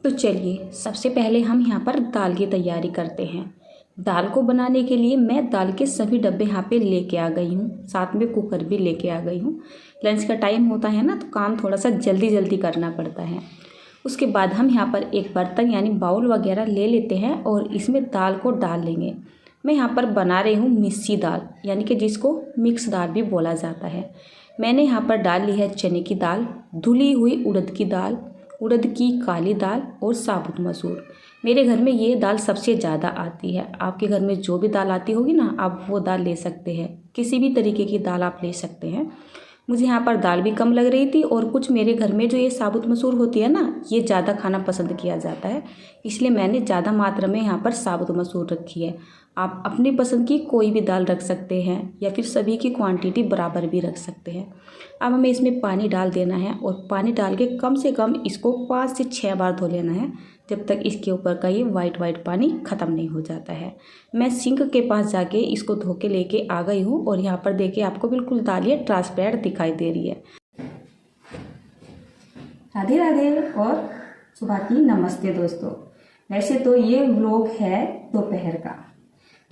तो चलिए सबसे पहले हम यहाँ पर दाल की तैयारी करते हैं। दाल को बनाने के लिए मैं दाल के सभी डब्बे यहाँ पे लेके आ गई हूँ, साथ में कुकर भी लेके आ गई हूँ। लंच का टाइम होता है ना, तो काम थोड़ा सा जल्दी जल्दी करना पड़ता है। उसके बाद हम यहाँ पर एक बर्तन यानी बाउल वगैरह ले लेते हैं और इसमें दाल को डाल लेंगे। मैं यहाँ पर बना रही हूँ मिस्सी दाल, यानी कि जिसको मिक्स दाल भी बोला जाता है। मैंने यहाँ पर डाल ली है चने की दाल, धुली हुई उड़द की दाल, उड़द की काली दाल और साबुत मसूर। मेरे घर में ये दाल सबसे ज़्यादा आती है। आपके घर में जो भी दाल आती होगी ना, आप वो दाल ले सकते हैं। किसी भी तरीके की दाल आप ले सकते हैं। मुझे यहाँ पर दाल भी कम लग रही थी और कुछ मेरे घर में जो ये साबुत मसूर होती है ना, ये ज़्यादा खाना पसंद किया जाता है, इसलिए मैंने ज़्यादा मात्रा में यहाँ पर साबुत मसूर रखी है। आप अपनी पसंद की कोई भी दाल रख सकते हैं या फिर सभी की क्वांटिटी बराबर भी रख सकते हैं। अब हमें इसमें पानी डाल देना है और पानी डाल के कम से कम इसको 5 से 6 बार धो लेना है, जब तक इसके ऊपर का ये वाइट पानी ख़त्म नहीं हो जाता है। मैं सिंक के पास जाके इसको धो के लेके आ गई हूँ और यहाँ पर देखिए आपको बिल्कुल दाल ये ट्रांसपेरेंट दिखाई दे रही है। राधे राधे और सुबह की नमस्ते दोस्तों। वैसे तो ये व्लॉग है दोपहर का,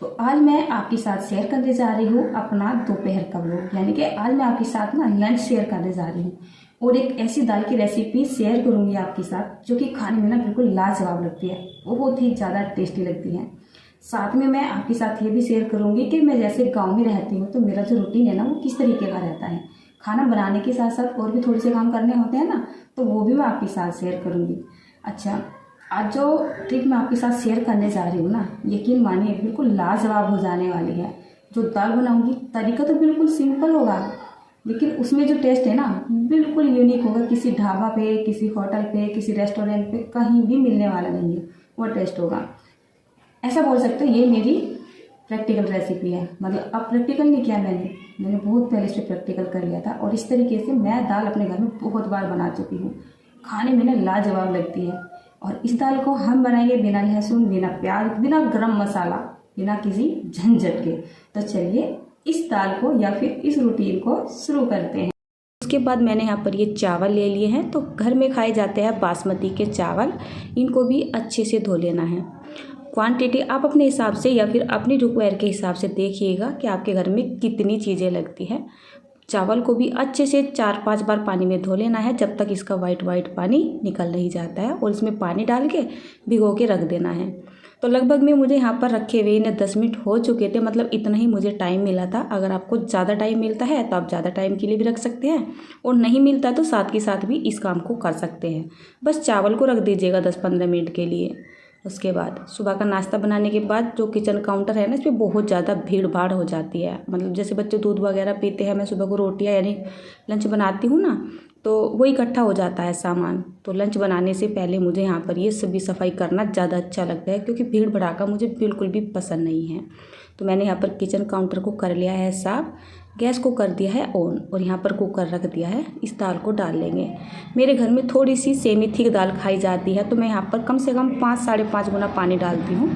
तो आज मैं आपके साथ शेयर करने जा रही हूँ अपना दोपहर का व्लॉग, यानी कि आज मैं आपके साथ ना लंच शेयर करने जा रही हूँ और एक ऐसी दाल की रेसिपी शेयर करूँगी आपके साथ जो कि खाने में ना बिल्कुल लाजवाब लगती है, बहुत ही ज़्यादा टेस्टी लगती है। साथ में मैं आपके साथ ये भी शेयर करूँगी कि मैं जैसे गाँव में रहती हूँ तो मेरा जो रूटीन है ना वो किस तरीके का रहता है। खाना बनाने के साथ साथ और भी थोड़े से काम करने होते हैं ना, तो वो भी मैं आपके साथ शेयर करूँगी। अच्छा, आज जो ट्रिक मैं आपके साथ शेयर करने जा रही हूँ ना, यकीन मानिए बिल्कुल लाजवाब हो जाने वाली है। जो दाल बनाऊंगी तरीका तो बिल्कुल सिंपल होगा, लेकिन उसमें जो टेस्ट है ना बिल्कुल यूनिक होगा। किसी ढाबा पे, किसी होटल पे, किसी रेस्टोरेंट पे कहीं भी मिलने वाला नहीं है वो टेस्ट होगा। ऐसा बोल सकते हो ये मेरी प्रैक्टिकल रेसिपी है। मतलब अब प्रैक्टिकल नहीं किया मैंने बहुत पहले से प्रैक्टिकल कर लिया था और इस तरीके से मैं दाल अपने घर में बहुत बार बना चुकी हूँ। खाने में ना लाजवाब लगती है। और इस दाल को हम बनाएंगे बिना लहसुन, बिना प्याज, बिना गरम मसाला, बिना किसी झंझट के। तो चलिए इस दाल को या फिर इस रूटीन को शुरू करते हैं। उसके बाद मैंने यहाँ पर ये चावल ले लिए हैं, तो घर में खाए जाते हैं बासमती के चावल। इनको भी अच्छे से धो लेना है। क्वांटिटी आप अपने हिसाब से या फिर अपनी रिक्वायर के हिसाब से देखिएगा कि आपके घर में कितनी चीज़ें लगती हैं। चावल को भी अच्छे से 4-5 बार पानी में धो लेना है, जब तक इसका वाइट पानी निकल नहीं जाता है, और इसमें पानी डाल के भिगो के रख देना है। तो लगभग में मुझे यहाँ पर रखे हुए इन्हें 10 मिनट हो चुके थे, मतलब इतना ही मुझे टाइम मिला था। अगर आपको ज़्यादा टाइम मिलता है तो आप ज़्यादा टाइम के लिए भी रख सकते हैं, और नहीं मिलता है तो साथ के साथ भी इस काम को कर सकते हैं। बस चावल को रख दीजिएगा 10-15 मिनट के लिए। उसके बाद सुबह का नाश्ता बनाने के बाद जो किचन काउंटर है ना, इस पर बहुत ज़्यादा भीड़ भाड़ हो जाती है। मतलब जैसे बच्चे दूध वगैरह पीते हैं, मैं सुबह को रोटियां यानी लंच बनाती हूँ ना, तो वो इकट्ठा हो जाता है सामान। तो लंच बनाने से पहले मुझे यहाँ पर ये सभी सफाई करना ज़्यादा अच्छा लगता है, क्योंकि भीड़ भड़ाका मुझे बिल्कुल भी पसंद नहीं है। तो मैंने यहाँ पर किचन काउंटर को कर लिया है साफ, गैस को कर दिया है ऑन, और यहाँ पर कुकर रख दिया है। इस दाल को डाल लेंगे। मेरे घर में थोड़ी सी सेमी थिक दाल खाई जाती है, तो मैं यहाँ पर कम से कम 5-5.5 गुना पानी डालती हूँ।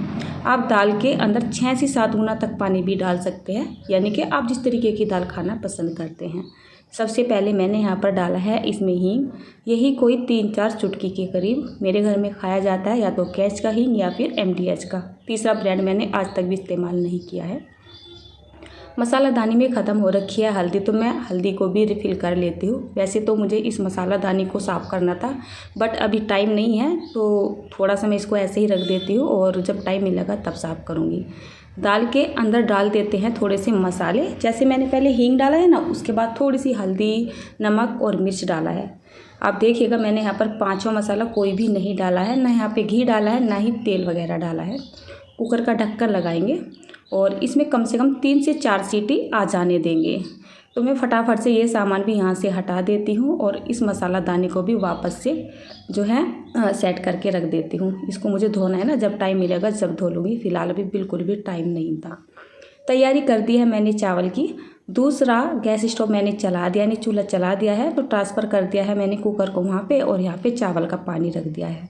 आप दाल के अंदर 6 से 7 गुना तक पानी भी डाल सकते हैं, यानी कि आप जिस तरीके की दाल खाना पसंद करते हैं। सबसे पहले मैंने यहाँ पर डाला है इसमें हींग। यही कोई 3-4 चुटकी के करीब मेरे घर में खाया जाता है, या तो कैच का हींग या फिर MDH का। तीसरा ब्रांड मैंने आज तक भी इस्तेमाल नहीं किया है। मसाला दानी में ख़त्म हो रखी है हल्दी, तो मैं हल्दी को भी रिफ़िल कर लेती हूँ। वैसे तो मुझे इस मसाला दानी को साफ़ करना था, बट अभी टाइम नहीं है, तो थोड़ा सा मैं इसको ऐसे ही रख देती हूँ, और जब टाइम मिलेगा तब साफ़ करूँगी। दाल के अंदर डाल देते हैं थोड़े से मसाले। जैसे मैंने पहले हींग डाला है ना, उसके बाद थोड़ी सी हल्दी, नमक और मिर्च डाला है। आप देखिएगा मैंने यहाँ पर 5वां मसाला कोई भी नहीं डाला है, ना यहाँ पे घी डाला है, ना ही तेल वगैरह डाला है। कुकर का ढक्कन लगाएंगे और इसमें कम से कम 3 से 4 सीटी आ जाने देंगे। तो मैं फटाफट से ये सामान भी यहाँ से हटा देती हूँ, और इस मसाला दाने को भी वापस से जो है सेट करके रख देती हूँ। इसको मुझे धोना है ना, जब टाइम मिलेगा जब धो लूँगी, फ़िलहाल अभी बिल्कुल भी टाइम नहीं था। तैयारी कर दी है मैंने चावल की। दूसरा गैस स्टोव मैंने चला दिया, यानी चूल्हा चला दिया है, तो ट्रांसफ़र कर दिया है मैंने कुकर को वहाँ पे, और यहाँ पे चावल का पानी रख दिया है।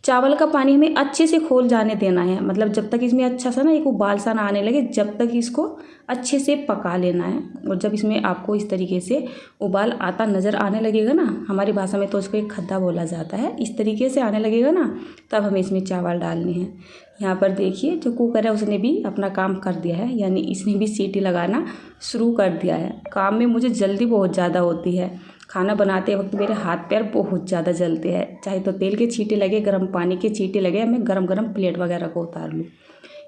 चावल का पानी हमें अच्छे से खोल जाने देना है, मतलब जब तक इसमें अच्छा सा ना एक उबाल सा ना आने लगे, जब तक इसको अच्छे से पका लेना है। और जब इसमें आपको इस तरीके से उबाल आता नज़र आने लगेगा ना, हमारी भाषा में तो उसको एक खद्दा बोला जाता है, इस तरीके से आने लगेगा ना, तब हमें इसमें चावल डालने हैं। यहाँ पर देखिए जो कुकर है उसने भी अपना काम कर दिया है, यानी इसने भी सीटी लगाना शुरू कर दिया है। काम में मुझे जल्दी बहुत ज़्यादा होती है, खाना बनाते वक्त मेरे हाथ पैर बहुत ज़्यादा जलते हैं, चाहे तो तेल के छींटे लगे, गर्म पानी के छींटे लगे, मैं गरम गरम प्लेट वगैरह को उतार लूँ।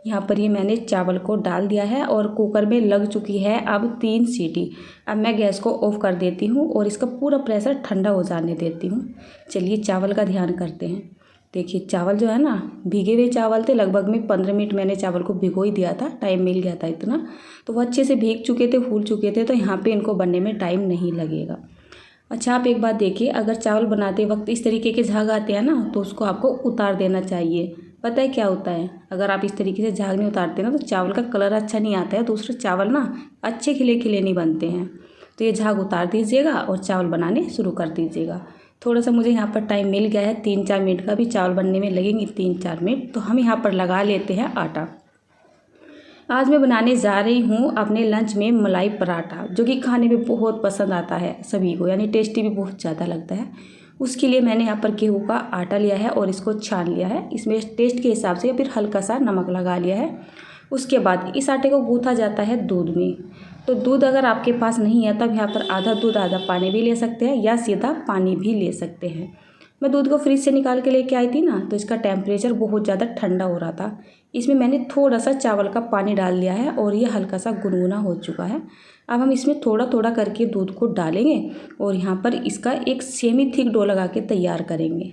यहाँ पर ये मैंने चावल को डाल दिया है और कुकर में लग चुकी है अब 3 सीटी। अब मैं गैस को ऑफ कर देती हूँ और इसका पूरा प्रेशर ठंडा हो जाने देती हूँ। चलिए चावल का ध्यान करते हैं। देखिए चावल जो है ना, भीगे हुए चावल थे, लगभग में 15 मिनट मैंने चावल को भिगो ही दिया था, टाइम मिल गया था इतना, तो वो अच्छे से भीग चुके थे, फूल चुके थे, तो यहाँ पे इनको बनने में टाइम नहीं लगेगा। अच्छा आप एक बात देखिए, अगर चावल बनाते वक्त इस तरीके के झाग आते हैं ना, तो उसको आपको उतार देना चाहिए। पता है क्या होता है, अगर आप इस तरीके से झाग नहीं उतारते ना, तो चावल का कलर अच्छा नहीं आता है, दूसरे चावल ना अच्छे खिले खिले नहीं बनते हैं। तो ये झाग उतार दीजिएगा और चावल बनाने शुरू कर दीजिएगा। थोड़ा सा मुझे यहाँ पर टाइम मिल गया है, 3-4 मिनट का भी चावल बनने में लगेंगे 3-4 मिनट। तो हम यहाँ पर लगा लेते हैं आटा। आज मैं बनाने जा रही हूँ अपने लंच में मलाई पराठा, जो कि खाने में बहुत पसंद आता है सभी को, यानी टेस्टी भी बहुत ज़्यादा लगता है। उसके लिए मैंने यहाँ पर गेहूँ का आटा लिया है और इसको छान लिया है, इसमें टेस्ट के हिसाब से फिर हल्का सा नमक लगा लिया है। उसके बाद इस आटे को गूँथा जाता है दूध में। तो दूध अगर आपके पास नहीं है तब यहाँ पर आधा दूध आधा पानी भी ले सकते हैं, या सीधा पानी भी ले सकते हैं। मैं दूध को फ्रिज से निकाल के लेके आई थी ना, तो इसका टेम्परेचर बहुत ज़्यादा ठंडा हो रहा था। इसमें मैंने थोड़ा सा चावल का पानी डाल दिया है और ये हल्का सा गुनगुना हो चुका है। अब हम इसमें थोड़ा थोड़ा करके दूध को डालेंगे और यहाँ पर इसका एक सेमी थिक डो लगा के तैयार करेंगे।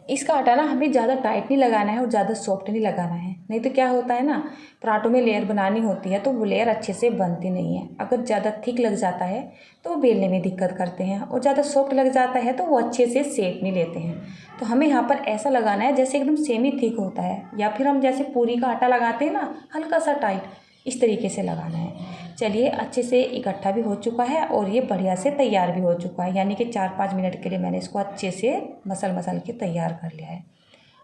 इसका आटा ना हमें ज़्यादा टाइट नहीं लगाना है और ज़्यादा सॉफ्ट नहीं लगाना है, नहीं तो क्या होता है ना, पराठों में लेयर बनानी होती है तो वो लेयर अच्छे से बनती नहीं है। अगर ज़्यादा थिक लग जाता है तो वो बेलने में दिक्कत करते हैं, और ज़्यादा सॉफ्ट लग जाता है तो वो अच्छे से सेक नहीं लेते हैं। तो हमें यहाँ पर ऐसा लगाना है जैसे एकदम सेमी थिक होता है, या फिर हम जैसे पूरी का आटा लगाते हैं ना, हल्का सा टाइट, इस तरीके से लगाना है। चलिए अच्छे से इकट्ठा भी हो चुका है और ये बढ़िया से तैयार भी हो चुका है, यानी कि 4-5 मिनट के लिए मैंने इसको अच्छे से मसल के तैयार कर लिया है।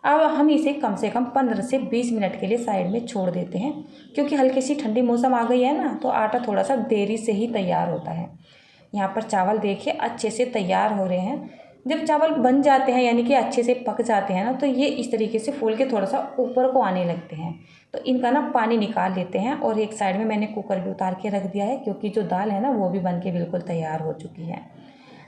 अब हम इसे कम से कम 15 से 20 मिनट के लिए साइड में छोड़ देते हैं, क्योंकि हल्की सी ठंडी मौसम आ गई है ना, तो आटा थोड़ा सा देरी से ही तैयार होता है। यहाँ पर चावल देखिए अच्छे से तैयार हो रहे हैं। जब चावल बन जाते हैं यानी कि अच्छे से पक जाते हैं ना, तो ये इस तरीके से फूल के थोड़ा सा ऊपर को आने लगते हैं, तो इनका ना पानी निकाल लेते हैं। और एक साइड में मैंने कुकर भी उतार के रख दिया है, क्योंकि जो दाल है ना वो भी बन के बिल्कुल तैयार हो चुकी है।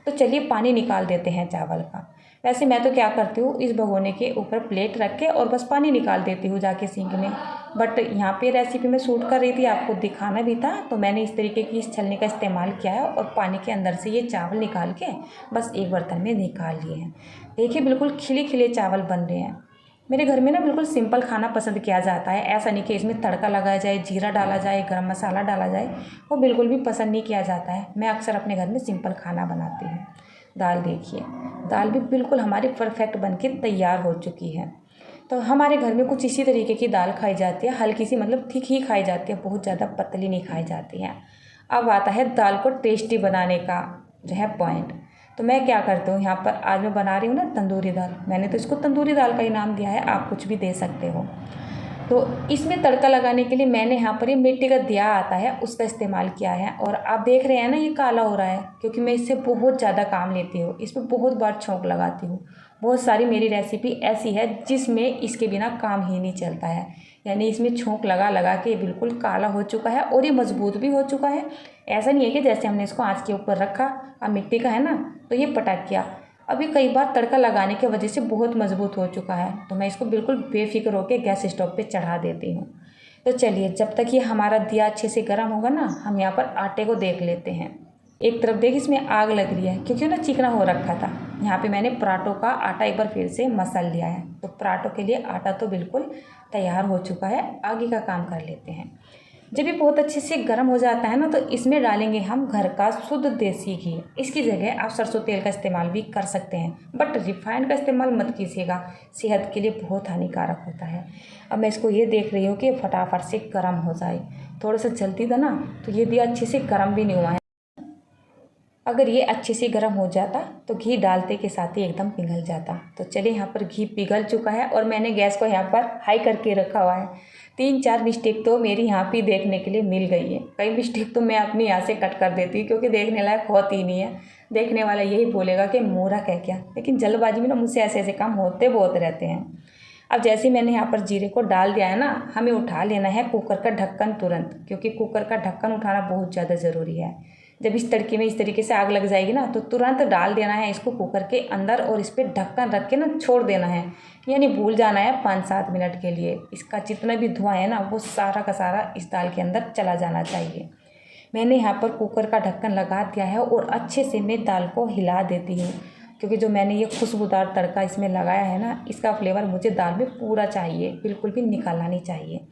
तो चलिए पानी निकाल देते हैं चावल का। वैसे मैं तो क्या करती हूँ, इस भगोने के ऊपर प्लेट रख के और बस पानी निकाल देती हूँ जाके सिंक में, बट यहाँ पे रेसिपी में शूट कर रही थी, आपको दिखाना भी था, तो मैंने इस तरीके की इस छलनी का इस्तेमाल किया है और पानी के अंदर से ये चावल निकाल के बस एक बर्तन में निकाल लिए हैं। देखिए बिल्कुल खिले खिले चावल बन रहे हैं। मेरे घर में ना बिल्कुल सिंपल खाना पसंद किया जाता है, ऐसा नहीं कि इसमें तड़का लगाया जाए, जीरा डाला जाए, गरम मसाला डाला जाए, वो बिल्कुल भी पसंद नहीं किया जाता है। मैं अक्सर अपने घर में सिंपल खाना बनाती हूँ। दाल देखिए, दाल भी बिल्कुल हमारी परफेक्ट बन के तैयार हो चुकी है। तो हमारे घर में कुछ इसी तरीके की दाल खाई जाती है, हल्की सी मतलब थिक ही खाई जाती है, बहुत ज़्यादा पतली नहीं खाई जाती है। अब आता है दाल को टेस्टी बनाने का जो है पॉइंट। तो मैं क्या करती हूँ, यहाँ पर आज मैं बना रही हूँ ना तंदूरी दाल, मैंने तो इसको तंदूरी दाल का ही नाम दिया है, आप कुछ भी दे सकते हो। तो इसमें तड़का लगाने के लिए मैंने यहाँ पर ये मिट्टी का दिया आता है उसका इस्तेमाल किया है। और आप देख रहे हैं ना ये काला हो रहा है, क्योंकि मैं इससे बहुत ज़्यादा काम लेती हूँ, इस पर बहुत बार छौंक लगाती हूँ। बहुत सारी मेरी रेसिपी ऐसी है जिसमें इसके बिना काम ही नहीं चलता है, यानी इसमें छौंक लगा लगा के बिल्कुल काला हो चुका है और ये मजबूत भी हो चुका है। ऐसा नहीं है कि जैसे हमने इसको आँच के ऊपर रखा, अब मिट्टी का है ना तो ये पटक गया, अभी कई बार तड़का लगाने की वजह से बहुत मजबूत हो चुका है। तो मैं इसको बिल्कुल बेफिक्र होकर गैस स्टोव पे चढ़ा देती हूँ। तो चलिए जब तक ये हमारा दिया अच्छे से गर्म होगा ना, हम यहाँ पर आटे को देख लेते हैं। एक तरफ देख इसमें आग लग रही है, क्योंकि ना चिकना हो रखा था। यहाँ पे मैंने पराठों का आटा एक बार फिर से मसल लिया है, तो पराठों के लिए आटा तो बिल्कुल तैयार हो चुका है। आगे का काम कर लेते हैं। जब ये बहुत अच्छे से गर्म हो जाता है ना, तो इसमें डालेंगे हम घर का शुद्ध देसी घी। इसकी जगह आप सरसों तेल का इस्तेमाल भी कर सकते हैं, बट रिफाइंड का इस्तेमाल मत कीजिएगा, सेहत के लिए बहुत हानिकारक होता है। अब मैं इसको ये देख रही हूँ कि फटाफट से गर्म हो जाए, थोड़ा सा जल्दी था ना, तो ये दिया अच्छे से गर्म भी नहीं हुआ है। अगर ये अच्छे से गर्म हो जाता तो घी डालते के साथ ही एकदम पिघल जाता। तो चलिए यहाँ पर घी पिघल चुका है और मैंने गैस को यहाँ पर हाई करके रखा हुआ है। 3-4 मिस्टेक तो मेरी यहाँ पे देखने के लिए मिल गई है। कई मिस्टेक तो मैं अपनी यहाँ से कट कर देती हूँ क्योंकि देखने लायक होती ही नहीं है। देखने वाला यही बोलेगा कि मोरा कह क्या, लेकिन जल्दबाजी में ना मुझसे ऐसे ऐसे काम होते बहुत रहते हैं। अब जैसे ही मैंने यहाँ पर जीरे को डाल दिया है ना, हमें उठा लेना है कुकर का ढक्कन तुरंत, क्योंकि कुकर का ढक्कन उठाना बहुत ज़्यादा ज़रूरी है। जब इस तड़के में इस तरीके से आग लग जाएगी ना, तो तुरंत डाल देना है इसको कुकर के अंदर और इस पर ढक्कन रख के ना छोड़ देना है, यानी भूल जाना है 5-7 मिनट के लिए। इसका जितना भी धुआं है ना, वो सारा का सारा इस दाल के अंदर चला जाना चाहिए। मैंने यहाँ पर कुकर का ढक्कन लगा दिया है और अच्छे से मैं दाल को हिला देती हूँ, क्योंकि जो मैंने ये खुशबूदार तड़का इसमें लगाया है ना, इसका फ्लेवर मुझे दाल में पूरा चाहिए, बिल्कुल भी निकालना नहीं चाहिए।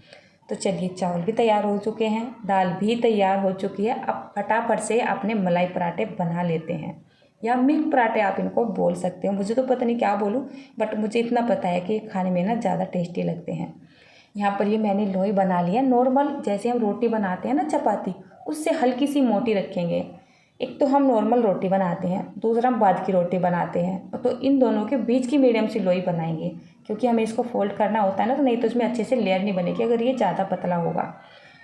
तो चलिए, चावल भी तैयार हो चुके हैं, दाल भी तैयार हो चुकी है। अब फटाफट से अपने मलाई पराठे बना लेते हैं, या मिल्क पराठे आप इनको बोल सकते हो। मुझे तो पता नहीं क्या बोलूँ, बट मुझे इतना पता है कि खाने में ना ज़्यादा टेस्टी लगते हैं। यहाँ पर ये मैंने लोई बना लिया नॉर्मल, जैसे हम रोटी बनाते हैं ना चपाती, उससे हल्की सी मोटी रखेंगे। एक तो हम नॉर्मल रोटी बनाते हैं, दूसरा हम बाद की रोटी बनाते हैं, तो इन दोनों के बीच की मीडियम सी लोई बनाएंगे, क्योंकि हमें इसको फोल्ड करना होता है ना, तो नहीं तो इसमें अच्छे से लेयर नहीं बनेगी अगर ये ज़्यादा पतला होगा।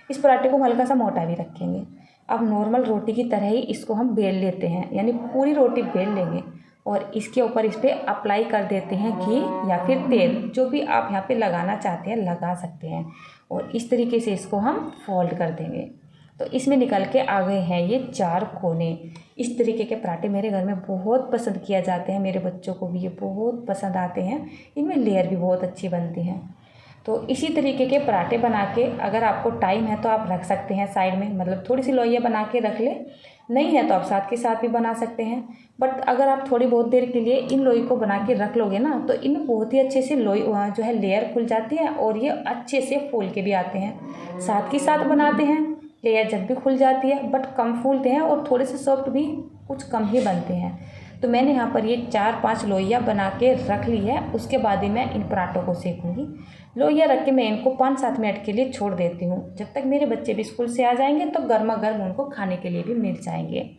इस पराठे को हम हल्का सा मोटा भी रखेंगे। अब नॉर्मल रोटी की तरह ही इसको हम बेल लेते हैं, यानी पूरी रोटी बेल लेंगे और इसके ऊपर इस पर अप्लाई कर देते हैं घी या फिर तेल, जो भी आप यहाँ पे लगाना चाहते हैं लगा सकते हैं। और इस तरीके से इसको हम फोल्ड कर देंगे। तो इसमें निकल के आ गए हैं ये 4 कोने। इस तरीके के पराठे मेरे घर में बहुत पसंद किया जाते हैं, मेरे बच्चों को भी ये बहुत पसंद आते हैं। इनमें लेयर भी बहुत अच्छी बनती हैं। तो इसी तरीके के पराठे बना के अगर आपको टाइम है तो आप रख सकते हैं साइड में, मतलब थोड़ी सी लोइयाँ बना के रख ले, नहीं है तो आप साथ के साथ भी बना सकते हैं। बट अगर आप थोड़ी बहुत देर के लिए इन लोई को बना के रख लोगे ना, तो इनमें बहुत ही अच्छे से लोई जो है लेयर खुल जाती है और ये अच्छे से फूल के भी आते हैं। साथ के साथ बनाते हैं, लेयर जब भी खुल जाती है, बट कम फूलते हैं और थोड़े से सॉफ्ट भी कुछ कम ही बनते हैं। तो मैंने यहाँ पर ये 4-5 लोइयाँ बना के रख ली है। उसके बाद ही मैं इन पराठों को सेकूँगी। लोइयाँ रख के मैं इनको 5-7 मिनट के लिए छोड़ देती हूँ, जब तक मेरे बच्चे भी स्कूल से आ जाएंगे तो गर्मा गर्म उनको खाने के लिए भी मिल जाएंगे।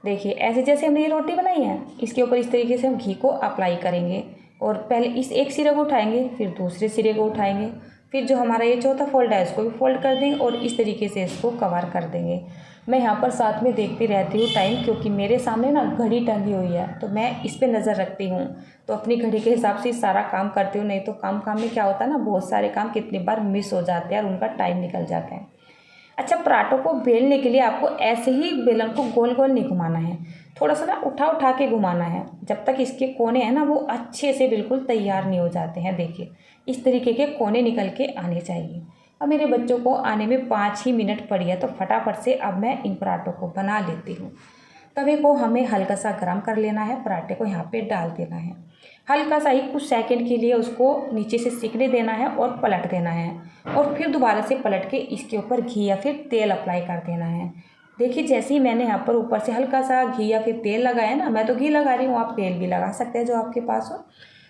देखिए, ऐसे जैसे हमने ये रोटी बनाई है, इसके ऊपर इस तरीके से हम घी को अप्लाई करेंगे और पहले इस एक सिरे को उठाएंगे, फिर दूसरे सिरे को उठाएंगे, फिर जो हमारा ये चौथा फोल्ड है इसको भी फोल्ड कर देंगे और इस तरीके से इसको कवर कर देंगे। मैं यहाँ पर साथ में देखती रहती हूँ टाइम, क्योंकि मेरे सामने ना घड़ी टंगी हुई है, तो मैं इस पे नज़र रखती हूँ। तो अपनी घड़ी के हिसाब से सारा काम करती हूँ, नहीं तो काम में क्या होता है ना, बहुत सारे काम कितनी बार मिस हो जाते हैं और उनका टाइम निकल जाता है। अच्छा, पराठों को बेलने के लिए आपको ऐसे ही बेलन को गोल गोल नहीं घुमाना है, थोड़ा सा ना उठा के घुमाना है, जब तक इसके कोने हैं ना वो अच्छे से बिल्कुल तैयार नहीं हो जाते हैं। देखिए, इस तरीके के कोने निकल के आने चाहिए। अब मेरे बच्चों को आने में 5 ही मिनट पड़ी है, तो फटाफट से अब मैं इन पराठों को बना लेती हूँ। तवे को हमें हल्का सा गर्म कर लेना है, पराठे को यहाँ पे डाल देना है, हल्का सा ही कुछ सेकंड के लिए उसको नीचे से सिकने देना है और पलट देना है, और फिर दोबारा से पलट के इसके ऊपर घी या फिर तेल अप्लाई कर देना है। देखिए, जैसे ही मैंने यहाँ पर ऊपर से हल्का सा घी या फिर तेल लगाया ना, मैं तो घी लगा रही हूँ, आप तेल भी लगा सकते हैं जो आपके पास हो।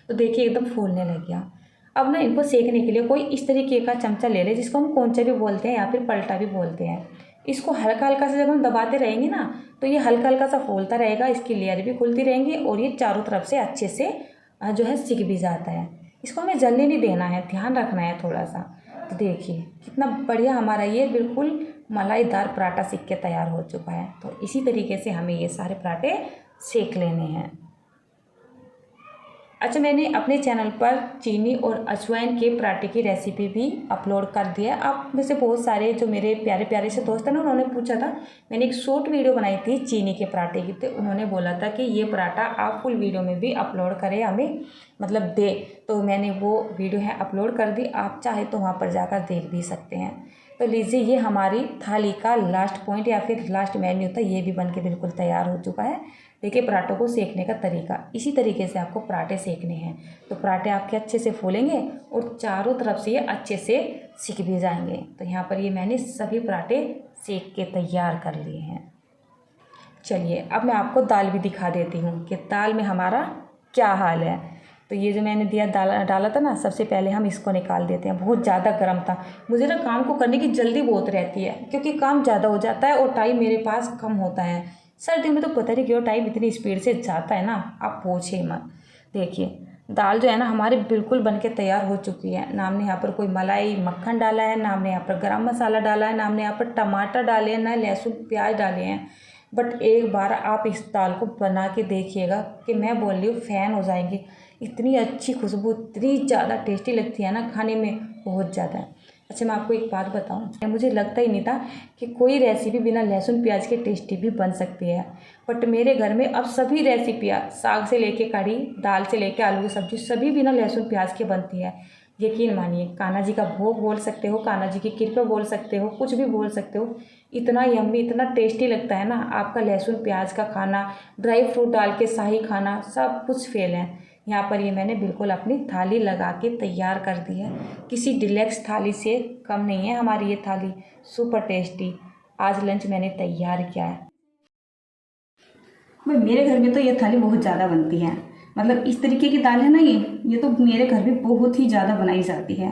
तो देखिए एकदम फूलने लग गया। अब ना इनको सेकने के लिए कोई इस तरीके का चमचा ले ले, जिसको हम कोंचा भी बोलते हैं या फिर पलटा भी बोलते हैं। इसको हल्का हल्का से जब हम दबाते रहेंगे ना, तो ये हल्का हल्का सा फूलता रहेगा, इसकी लेयर भी खुलती रहेंगी और ये चारों तरफ से अच्छे से जो है सिक भी जाता है। इसको हमें जलने नहीं देना है, ध्यान रखना है थोड़ा सा। तो देखिए कितना बढ़िया हमारा ये बिल्कुल मलाईदार पराठा सिक के तैयार हो चुका है। तो इसी तरीके से हमें ये सारे पराठे सेक लेने हैं। अच्छा, मैंने अपने चैनल पर चीनी और अजवाइन के पराठे की रेसिपी भी अपलोड कर दिया है। आप में से बहुत सारे जो मेरे प्यारे प्यारे से दोस्त हैं ना, उन्होंने पूछा था, मैंने एक शॉर्ट वीडियो बनाई थी चीनी के पराठे की, तो उन्होंने बोला था कि ये पराठा आप फुल वीडियो में भी अपलोड करें, हमें मतलब दे। तो मैंने वो वीडियो है अपलोड कर दी, आप चाहे तो वहाँ पर जाकर देख भी सकते हैं। तो लीजिए, ये हमारी थाली का लास्ट पॉइंट या फिर लास्ट मेन्यू था, ये भी बन के बिल्कुल तैयार हो चुका है। देखिए पराठों को सेकने का तरीका, इसी तरीके से आपको पराठे सेकने हैं। तो पराठे आपके अच्छे से फूलेंगे और चारों तरफ से ये अच्छे से सिक भी जाएंगे। तो यहाँ पर ये मैंने सभी पराठे सेक के तैयार कर लिए हैं। चलिए अब मैं आपको दाल भी दिखा देती हूँ कि दाल में हमारा क्या हाल है। तो ये जो मैंने दिया डाला था ना, सबसे पहले हम इसको निकाल देते हैं। बहुत ज़्यादा गर्म था, मुझे ना काम को करने की जल्दी बहुत रहती है, क्योंकि काम ज़्यादा हो जाता है और टाइम मेरे पास कम होता है। सर्दियों में तो पता नहीं क्यों टाइम इतनी स्पीड से जाता है ना, आप पूछिए मत। देखिए दाल जो है ना हमारी बिल्कुल बन के तैयार हो चुकी है। ना हमने यहाँ पर कोई मलाई मक्खन डाला है, ना हमने यहाँ पर गरम मसाला डाला है, ना हमने यहाँ पर टमाटर डाले हैं, ना लहसुन प्याज डाले हैं। बट एक बार आप इस दाल को बना के देखिएगा कि मैं बोल रही हूँ फ़ैन हो जाएंगे। इतनी अच्छी खुशबू, इतनी ज़्यादा टेस्टी लगती है ना खाने में, बहुत ज़्यादा। अच्छा मैं आपको एक बात बताऊं, मुझे लगता ही नहीं था कि कोई रेसिपी बिना लहसुन प्याज के टेस्टी भी बन सकती है। बट मेरे घर में अब सभी रेसिपियाँ, साग से लेके कढ़ी, दाल से लेके आलू की सब्जी, सभी बिना लहसुन प्याज के बनती है। यकीन मानिए, कान्हा जी का भोग बोल सकते हो, कान्हा जी की कृपा बोल सकते हो, कुछ भी बोल सकते हो। इतना यम्मी, इतना टेस्टी लगता है ना आपका लहसुन प्याज का खाना, ड्राई फ्रूट डाल के शाही खाना, सब कुछ फेल है। यहाँ पर ये मैंने बिल्कुल अपनी थाली लगा के तैयार कर दी है। किसी डिलेक्स थाली से कम नहीं है हमारी ये थाली, सुपर टेस्टी। आज लंच मैंने तैयार किया है। भाई मेरे घर में तो ये थाली बहुत ज़्यादा बनती है। मतलब इस तरीके की दाल है ना, ये तो मेरे घर में बहुत ही ज़्यादा बनाई जाती है।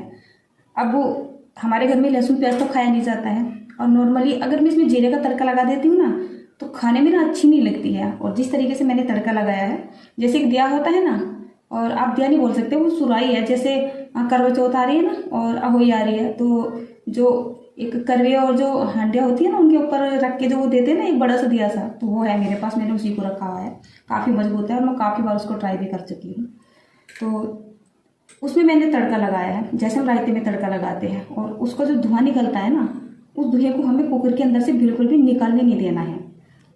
अब वो हमारे घर में लहसुन प्याज तो खाया नहीं जाता है, और नॉर्मली अगर मैं इसमें जीरे का तड़का लगा देती हूँ ना तो खाने में ना अच्छी नहीं लगती है। और जिस तरीके से मैंने तड़का लगाया है, जैसे एक दिया होता है ना, और आप दिया नहीं बोल सकते, वो सुराई है। जैसे करवा चौथ आ रही है ना और अहोई आ रही है, तो जो एक करवे और जो हांडिया होती है ना उनके ऊपर रख के जो वो देते हैं ना, एक बड़ा सा दिया सा, तो वो है मेरे पास। मैंने उसी को रखा हुआ है, काफ़ी मजबूत है और मैं काफ़ी बार उसको ट्राई भी कर चुकी हूँ। तो उसमें मैंने तड़का लगाया है जैसे हम रायते में तड़का लगाते हैं, और उसका जो धुआं निकलता है ना, उस धुएं को हमें कुकर के अंदर से बिल्कुल भी निकलने नहीं देना है।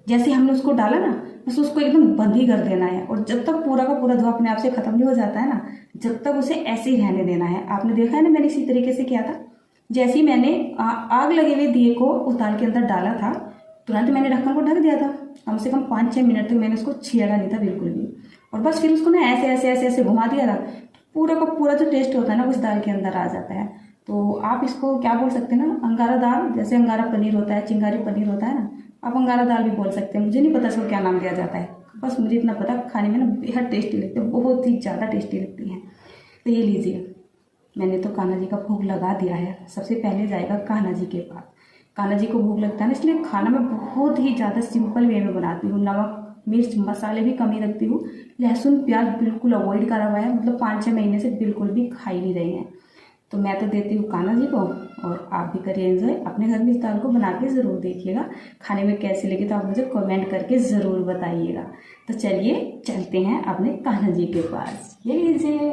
जैसे हमने उसको डाला ना, बस उसको एकदम बंद ही कर देना है, और जब तक पूरा का पूरा धुआं अपने आप से खत्म नहीं हो जाता है ना, जब तक उसे ऐसे ही रहने देना है। आपने देखा है ना मैंने इसी तरीके से किया था। जैसे ही मैंने आग लगे हुए दिए को उस दाल के अंदर डाला था, तुरंत मैंने ढक्कन को ढक दिया था। कम से कम 5-6 मिनट तक मैंने उसको छेड़ा नहीं था बिल्कुल भी, और बस फिर उसको ना ऐसे ऐसे ऐसे ऐसे घुमा दिया था। पूरा का पूरा जो टेस्ट होता है ना उस दाल के अंदर आ जाता है। तो आप इसको क्या बोल सकते हैं ना, अंगारा दाल, जैसे अंगारा पनीर होता है, चिंगारी पनीर होता है ना, आप अंगारा दाल भी बोल सकते हैं। मुझे नहीं पता इसको क्या नाम दिया जाता है, बस मुझे इतना पता, खाने में ना बेहद टेस्टी लगती है, बहुत ही ज़्यादा टेस्टी लगती है। तो ये लीजिए, मैंने तो कान्हा जी का भोग लगा दिया है। सबसे पहले जाएगा कान्हा जी के पास। कान्हा जी को भोग लगता है ना, इसलिए खाना मैं बहुत ही ज़्यादा सिंपल वे में बनाती हूँ। नमक मिर्च मसाले भी कम ही रखती हूँ। लहसुन प्याज बिल्कुल अवॉइड करा हुआ है, मतलब 5-6 महीने से बिल्कुल भी खा ही नहीं रहे हैं। तो मैं तो देती हूँ कान्हा जी को, और आप भी करिए एंजॉय। अपने घर में इस दाल को बना के ज़रूर देखिएगा, खाने में कैसी लगी तो आप मुझे कमेंट करके ज़रूर बताइएगा। तो चलिए चलते हैं अपने कान्हा जी के पास। ये लीजिए।